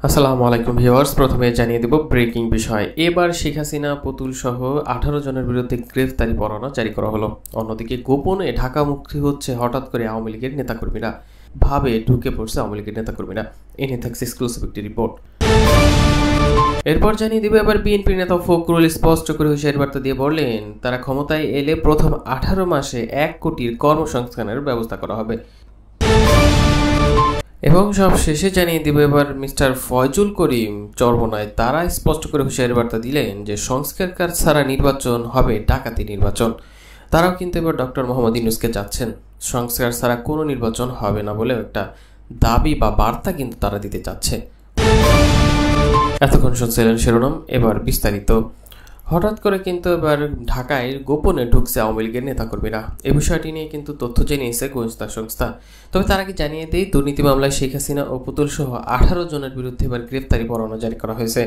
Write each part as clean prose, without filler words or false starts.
আসসালামু আলাইকুম ভিউয়ার্স, প্রথমে জানিয়ে দেব ব্রেকিং বিষয়। এবার শেখ হাসিনা, পুতুল সহ 18 জনের বিরুদ্ধে গ্রেফতারি পরোয়ানা জারি করা হলো। অন্যদিকে গোপনে ঢাকামুখী হচ্ছে হঠাৎ করে আওয়ামী লীগের নেতাকর্মীরা, ভাবে ঢুকে পড়ছে আওয়ামী লীগের নেতাকর্মীরা। এ নিয়ে থাকছে এক্সক্লুসিভ একটি রিপোর্ট। এরপর জানিয়ে দেব এবার বিএনপির নেতা ফখরুল স্পষ্ট করে হুঁশিয়ারি বার্তা দিয়ে বললেন, তারা ক্ষমতায় এলে প্রথম 18 মাসে 1 কোটির কর্মসংস্থানের ব্যবস্থা করা হবে। এবং সব শেষে জানিয়ে দেবে এবার মিস্টার ফয়জুল করিম চরমোনাই তারা স্পষ্ট করে হুঁশিয়ারি বার্তা দিলেন যে সংস্কার কাজ ছাড়া নির্বাচন হবে ডাকাতি নির্বাচন। তারাও কিন্তু এবার ডক্টর মোহাম্মদ ইউনূসকে যাচ্ছেন, সংস্কার ছাড়া কোনো নির্বাচন হবে না বলে একটা দাবি বা বার্তা কিন্তু তারা দিতে চাচ্ছে। এতক্ষণ শুনছিলেন শিরোনাম, এবার বিস্তারিত। হঠাৎ করে কিন্তু এবার ঢাকায় গোপনে ঢুকছে আওয়ামী লীগের নেতাকর্মীরা। এই বিষয়টি নিয়ে কিন্তু তথ্য জেনেছে গোয়েন্দা সংস্থা। তবে তার আগে জানিয়ে দেই, দুর্নীতি মামলায় শেখ হাসিনা ও পুতুল সহ 18 জনের বিরুদ্ধে এবার গ্রেফতারি পরোয়ানা জারি করা হয়েছে।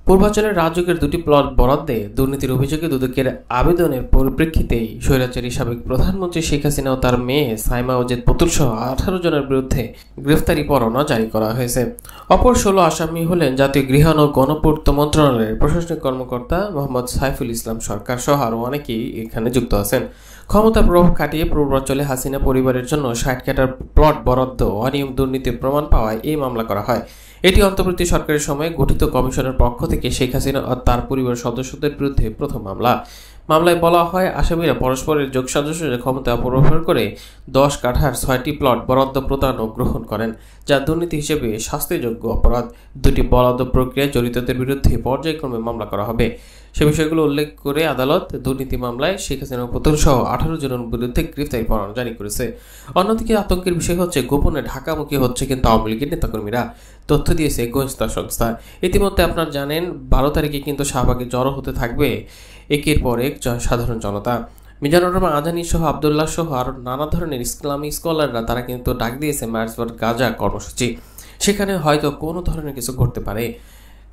পূর্বাঞ্চলের রাজযোগের 2টি প্লট বরাদ্দে দুর্নীতির অভিযোগে দুদকের আবেদনের পরিপ্রেক্ষিতেই স্বৈরাচারী সাবেক প্রধানমন্ত্রী শেখ হাসিনা ও তার মেয়ে সাইমা ওজেদ পুতুল সহ 18 জনের বিরুদ্ধে গ্রেফতারি পরোয়ানা জারি করা হয়েছে। অপর 16 আসামি হলেন জাতীয় গৃহায়ণ ও গণপূর্ত মন্ত্রণালয়ের প্রশাসনিক কর্মকর্তা মোহাম্মদ সাইফুল ইসলাম সরকার সহ আরও অনেকেই এখানে যুক্ত আছেন। ক্ষমতার প্রভাব খাটিয়ে পূর্বাঞ্চলে হাসিনা পরিবারের জন্য 60 কাঠার প্লট বরাদ্দ অনিয়ম দুর্নীতির প্রমাণ পাওয়ায় এই মামলা করা হয়। এটি অন্তর্বর্তী সরকারের সময় গঠিত কমিশনের পক্ষ থেকে শেখ হাসিনা ও তার পরিবারের সদস্যদের বিরুদ্ধে প্রথম মামলা। মামলায় বলা হয়, আসামিরা পরস্পরের যোগসাজশে ক্ষমতা অপব্যবহার করে 10 কাঠার 6টি প্লট বরাদ্দ প্রদান ও গ্রহণ করেন, যা দুর্নীতি হিসেবে শাস্তিযোগ্য অপরাধ। 2টি বরাদ্দ প্রক্রিয়ায় জড়িতদের বিরুদ্ধে পর্যায়ক্রমে মামলা করা হবে। সে বিষয়গুলো উল্লেখ করে আদালত দুর্নীতি মামলায় শেখ হাসিনা পুতুল সহ 18 জনের বিরুদ্ধে গ্রেফতারি পরোয়ানা জারি করেছে। অন্যদিকে আতঙ্কের বিষয় হচ্ছে, গোপনে ঢাকামুখী হচ্ছে কিন্তু আওয়ামী লীগের নেতাকর্মীরা, তথ্য দিয়েছে গোয়েন্দা সংস্থা। ইতিমধ্যে আপনারা জানেন 12 তারিখে কিন্তু শাহবাগে জড়ো হতে থাকবে একের পর এক সাধারণ জনতা। মিজানুর রহমান আজানি সহ আবদুল্লাহ সহ আরও নানা ধরনের ইসলামী স্কলাররা তারা কিন্তু ডাক দিয়েছে মার্চবার গাজা কর্মসূচি। সেখানে হয়তো কোনো ধরনের কিছু ঘটতে পারে।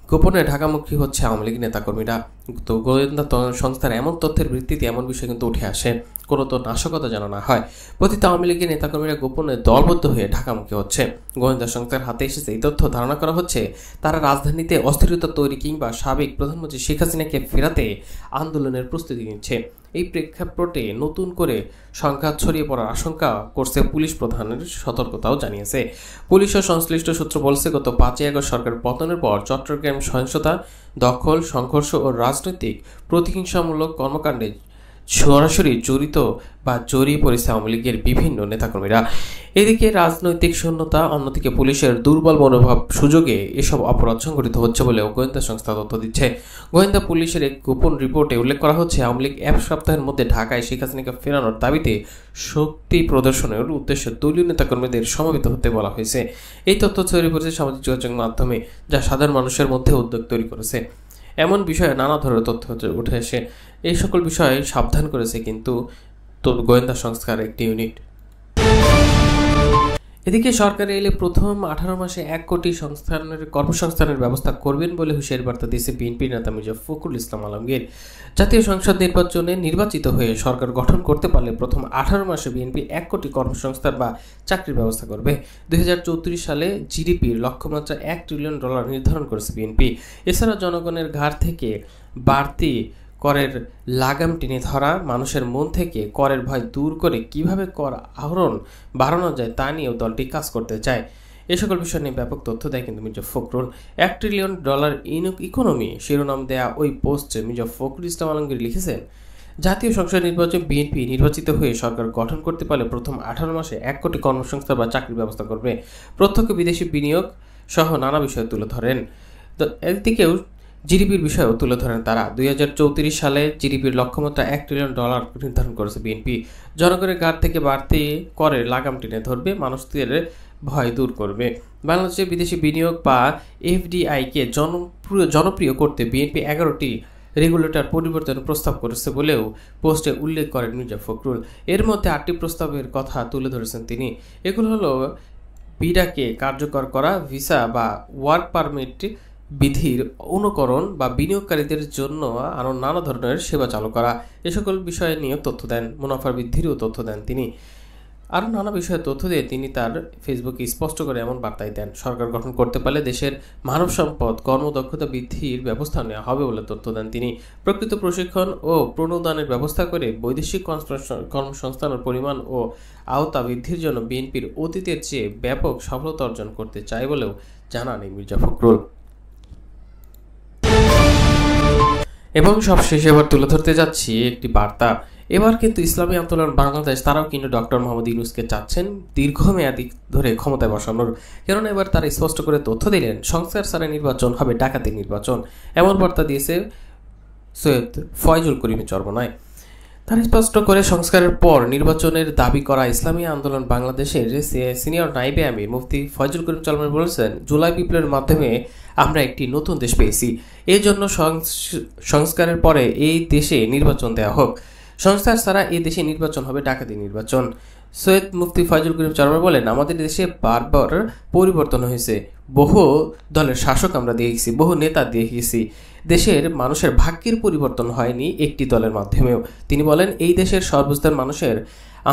গোপনে ঢাকামুখী হচ্ছে আওয়ামী লীগ নেতাকর্মীরা। তো গোয়েন্দা সংস্থার এমন তথ্যের ভিত্তিতে এমন বিষয় কিন্তু উঠে আসে, কোনো তো নাশকতা যেন না হয়। প্রতিটা আওয়ামী লীগের নেতাকর্মীরা গোপনে দলবদ্ধ হয়ে ঢাকামুখী হচ্ছে। গোয়েন্দা সংস্থার হাতে এসেছে এই তথ্য। ধারণা করা হচ্ছে তারা রাজধানীতে অস্থিরতা তৈরি কিংবা সাবেক প্রধানমন্ত্রী শেখ হাসিনাকে ফেরাতে আন্দোলনের প্রস্তুতি নিচ্ছে। এই প্রেক্ষাপটে নতুন করে সংঘাত ছড়িয়ে পড়ার আশঙ্কা করছে পুলিশ প্রধানের সতর্কতাও জানিয়েছে। পুলিশ ও সংশ্লিষ্ট সূত্র বলছে, গত 5ই আগস্ট সরকার পতনের পর চট্টগ্রাম সহিংসতা, দখল, সংঘর্ষ ও রাজনৈতিক প্রতিহিংসামূলক কর্মকাণ্ডে সরাসরি জড়িত বা জড়িয়ে পড়েছে আওয়ামী লীগের বিভিন্ন নেতাকর্মীরা। এদিকে রাজনৈতিক শূন্যতা, অন্যদিকে পুলিশের দুর্বল মনোভাব সুযোগে এসব অপরাধ সংঘটিত হচ্ছে বলেও গোয়েন্দা সংস্থা তথ্য দিচ্ছে। গোয়েন্দা পুলিশের এক গোপন রিপোর্টে উল্লেখ করা হচ্ছে, আওয়ামী লীগ 1 সপ্তাহের মধ্যে ঢাকায় শেখ হাসিনাকে ফেরানোর দাবিতে শক্তি প্রদর্শনের উদ্দেশ্যে দলীয় নেতাকর্মীদের সমবেত হতে বলা হয়েছে। এই তথ্য ছড়িয়ে পড়েছে সামাজিক যোগাযোগ মাধ্যমে, যা সাধারণ মানুষের মধ্যে উদ্বেগ তৈরি করেছে। এমন বিষয়ে নানা ধরনের তথ্য উঠে এসে এই সকল বিষয়ে সাবধান করেছে কিন্তু গোয়েন্দা সংস্থার একটি ইউনিট। এদিকে সরকার এলে প্রথম 18 মাসে 1 কোটি কর্মসংস্থানের ব্যবস্থা করবেন বলে হুঁশিয়ারি বার্তা দিয়েছে বিএনপি নেতা মির্জা ফখরুল ইসলাম আলমগীর। জাতীয় সংসদ নির্বাচনে নির্বাচিত হয়ে সরকার গঠন করতে পারলে প্রথম 18 মাসে বিএনপি 1 কোটি কর্মসংস্থান বা চাকরির ব্যবস্থা করবে। 2034 সালে জিডিপির লক্ষ্যমাত্রা $1 ট্রিলিয়ন নির্ধারণ করেছে বিএনপি। এছাড়া জনগণের ঘাড় থেকে বাড়তি করের লাগাম টেনে ধরা, মানুষের মন থেকে করের ভয় দূর করে কিভাবে কর আহরণ বাড়ানো যায় তা নিয়েও দলটি কাজ করতে চায়। এ সকল বিষয় নিয়ে ব্যাপক তথ্য দেয় কিন্তু মির্জা ফখরুল। $1 ট্রিলিয়ন ইকোনমি শিরোনাম দেয়া ওই পোস্টে মির্জা ফখরুল ইসলাম আলমগীর লিখেছেন, জাতীয় সংসদ নির্বাচনে বিএনপি নির্বাচিত হয়ে সরকার গঠন করতে পারলে প্রথম 18 মাসে 1 কোটি কর্মসংস্থান বা চাকরির ব্যবস্থা করবে। প্রত্যক্ষ বিদেশি বিনিয়োগ সহ নানা বিষয় তুলে ধরেন। তো এদিকেও জিডিপির বিষয়েও তুলে ধরেন তারা। 2034 সালে জিডিপির লক্ষ্যমাত্রা $1 ট্রিলিয়ন নির্ধারণ করেছে বিএনপি। জনগণের ঘাট থেকে বাড়তি করের লাগাম টেনে ধরবে, মানুষদের ভয় দূর করবে। বাংলাদেশে বিদেশি বিনিয়োগ বা এফডিআইকে জনপ্রিয় করতে বিএনপি 11টি রেগুলেটর পরিবর্তনের প্রস্তাব করেছে বলেও পোস্টে উল্লেখ করেন মির্জা ফখরুল। এর মধ্যে 8টি প্রস্তাবের কথা তুলে ধরেছেন তিনি। এগুলো হলো বিডাকে কার্যকর করা, ভিসা বা ওয়ার্ক পারমিট বিধির অনুকরণ বা বিনিয়োগকারীদের জন্য আরও নানা ধরনের সেবা চালু করা। এ সকল বিষয়ে নিয়ে তথ্য দেন। মুনাফা বৃদ্ধিরও তথ্য দেন তিনি। আরও নানা বিষয়ে তথ্য দিয়ে তিনি তার ফেসবুকে স্পষ্ট করে এমন বার্তাই দেন। সরকার গঠন করতে পারলে দেশের মানব সম্পদ কর্মদক্ষতা বৃদ্ধির ব্যবস্থা নেওয়া হবে বলে তথ্য দেন তিনি। প্রকৃত প্রশিক্ষণ ও প্রণোদনের ব্যবস্থা করে বৈদেশিক কর্মসংস্থানের পরিমাণ ও আওতা বৃদ্ধির জন্য বিএনপির অতীতের চেয়ে ব্যাপক সফলতা অর্জন করতে চায় বলেও জানান এই মির্জা ফখরুল। এবং সবশেষে এবার তুলে ধরতে যাচ্ছি একটি বার্তা। এবার কিন্তু ইসলামী আন্দোলন বাংলাদেশ তারাও কিন্তু ডক্টর মোহাম্মদ ইউনূসকে চাচ্ছেন দীর্ঘমেয়াদী ধরে ক্ষমতায় বসানোর। কেননা এবার তারা স্পষ্ট করে তথ্য দিলেন সংস্কার ছাড়া নির্বাচন হবে ডাকাতি নির্বাচন। এমন বার্তা দিয়েছে সৈয়দ ফয়জুল করিম চরমনায়। তারা স্পষ্ট করে সংস্কারের পর নির্বাচনের দাবি করা ইসলামী আন্দোলন বাংলাদেশের সিনিয়র নাইবে আমির মুফতি ফয়জুল করিম চরমনায় বলেছেন, জুলাই বিপ্লবের মাধ্যমে আমরা একটি নতুন দেশ পেয়েছি। এই জন্য সংস্কারের পরে এই দেশে নির্বাচন দেওয়া হোক। সংস্কার ছাড়া এই দেশে নির্বাচন হবে ডাকাতি নির্বাচন। সৈয়দ মুফতি ফয়জুল করিম চরমনায় বলেন, আমাদের দেশে বারবার পরিবর্তন হয়েছে, বহু দলের শাসক আমরা দেখেছি, বহু নেতা দেখেছি, দেশের মানুষের ভাগ্যের পরিবর্তন হয়নি একটি দলের মাধ্যমেও। তিনি বলেন, এই দেশের সর্বস্তরের মানুষের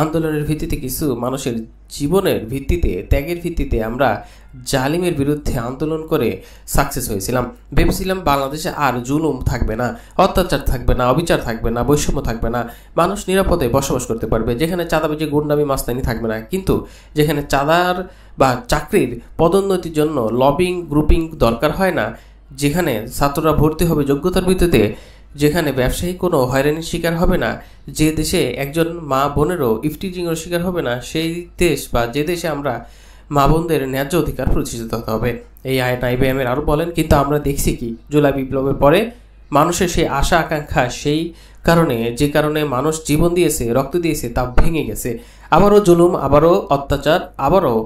আন্দোলনের ভিত্তিতে, কিছু মানুষের জীবনের ভিত্তিতে, ত্যাগের ভিত্তিতে আমরা জালিমের বিরুদ্ধে আন্দোলন করে সাকসেস হয়েছিলাম। ভেবেছিলাম বাংলাদেশে আর জুলুম থাকবে না, অত্যাচার থাকবে না, অবিচার থাকবে না, বৈষম্য থাকবে না, মানুষ নিরাপদে বসবাস করতে পারবে, যেখানে চাঁদাবাজি গুন্ডামি মাস্তানি থাকবে না। কিন্তু যেখানে চাঁদার বা চাকরির পদোন্নতির জন্য লবিং গ্রুপিং দরকার হয় না, যেখানে ছাত্ররা ভর্তি হবে যোগ্যতার ভিত্তিতে, যেখানে ব্যবসায়ী কোনো হয়রানির শিকার হবে না, যে দেশে একজন মা বোনেরও ইফটিজিংয়ের শিকার হবে না, সেই দেশ বা যে দেশে আমরা মা বোনদের ন্যায্য অধিকার প্রতিষ্ঠিত হতে হবে। এই নাইবে আমির আরও বলেন, কিন্তু আমরা দেখছি কি জুলাই বিপ্লবের পরে মানুষের সেই আশা আকাঙ্ক্ষা, সেই কারণে যে কারণে মানুষ জীবন দিয়েছে, রক্ত দিয়েছে, তা ভেঙে গেছে। আবারও জুলুম, আবারও অত্যাচার, আবারও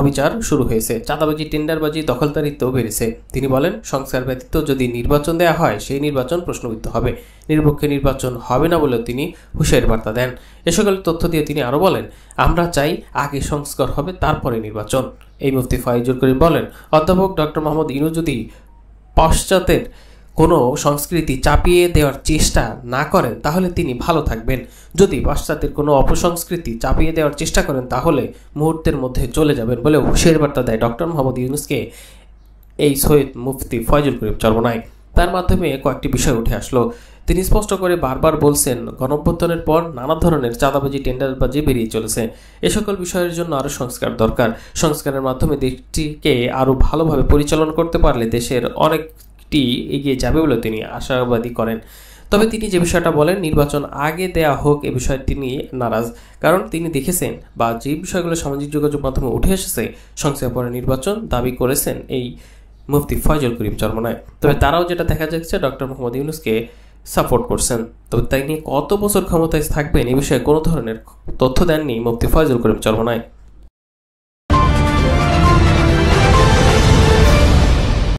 অবিচার শুরু হয়েছে। চাঁদাবাজি, টেন্ডারবাজি, দখলদারিত্ব বেড়েছে। তিনি বলেন, সংস্কার ব্যতীত যদি নির্বাচন দেওয়া হয়, সেই নির্বাচন প্রশ্নবিদ্ধ হবে, নিরপেক্ষ নির্বাচন হবে না বলেও তিনি হুঁশিয়ারি বার্তা দেন। এ সকল তথ্য দিয়ে তিনি আরও বলেন, আমরা চাই আগে সংস্কার হবে, তারপরে নির্বাচন। এই মুফতি ফয়জুল করিম বলেন, অধ্যাপক ডক্টর মোহাম্মদ ইউনূস যদি পশ্চাতের কোনো সংস্কৃতি চাপিয়ে দেওয়ার চেষ্টা না করেন তাহলে তিনি ভালো থাকবেন। যদি পাশ্চাত্যের কোনো অপসংস্কৃতি চাপিয়ে দেওয়ার চেষ্টা করেন তাহলে মুহূর্তের মধ্যে চলে যাবেন বলে হুঁশিয়ারি বার্তা দেয় ডক্টর মোহাম্মদ ইউনূসকে এই সৈয়দ মুফতি ফয়জুল করিম চরমনায়। তার মাধ্যমে কয়েকটি বিষয় উঠে আসলো। তিনি স্পষ্ট করে বারবার বলছেন, গণঅভ্যুত্থানের পর নানা ধরনের চাঁদাবাজি, টেন্ডারবাজি বেরিয়ে চলেছে। এ সকল বিষয়ের জন্য আরও সংস্কার দরকার। সংস্কারের মাধ্যমে দেশটিকে আরও ভালোভাবে পরিচালনা করতে পারলে দেশের অনেক এগিয়ে যাবে বলে তিনি আশাবাদী করেন। তবে তিনি যে বিষয়টা বলেন নির্বাচন আগে দেয়া হোক, এ বিষয়ে তিনি নারাজ। কারণ তিনি দেখেছেন বা যে বিষয়গুলো সামাজিক যোগাযোগ মাধ্যমে উঠে এসেছে, সংস্কার পরে নির্বাচন দাবি করেছেন এই মুফতি ফয়জুল করিম চরমনায়। তবে তারাও যেটা দেখা যাচ্ছে ডক্টর মোহাম্মদ ইউনূসকে সাপোর্ট করছেন। তবে তাই নিয়ে কত বছর ক্ষমতায় থাকবেন এ বিষয়ে কোনো ধরনের তথ্য দেননি মুফতি ফয়জুল করিম চরমনায়।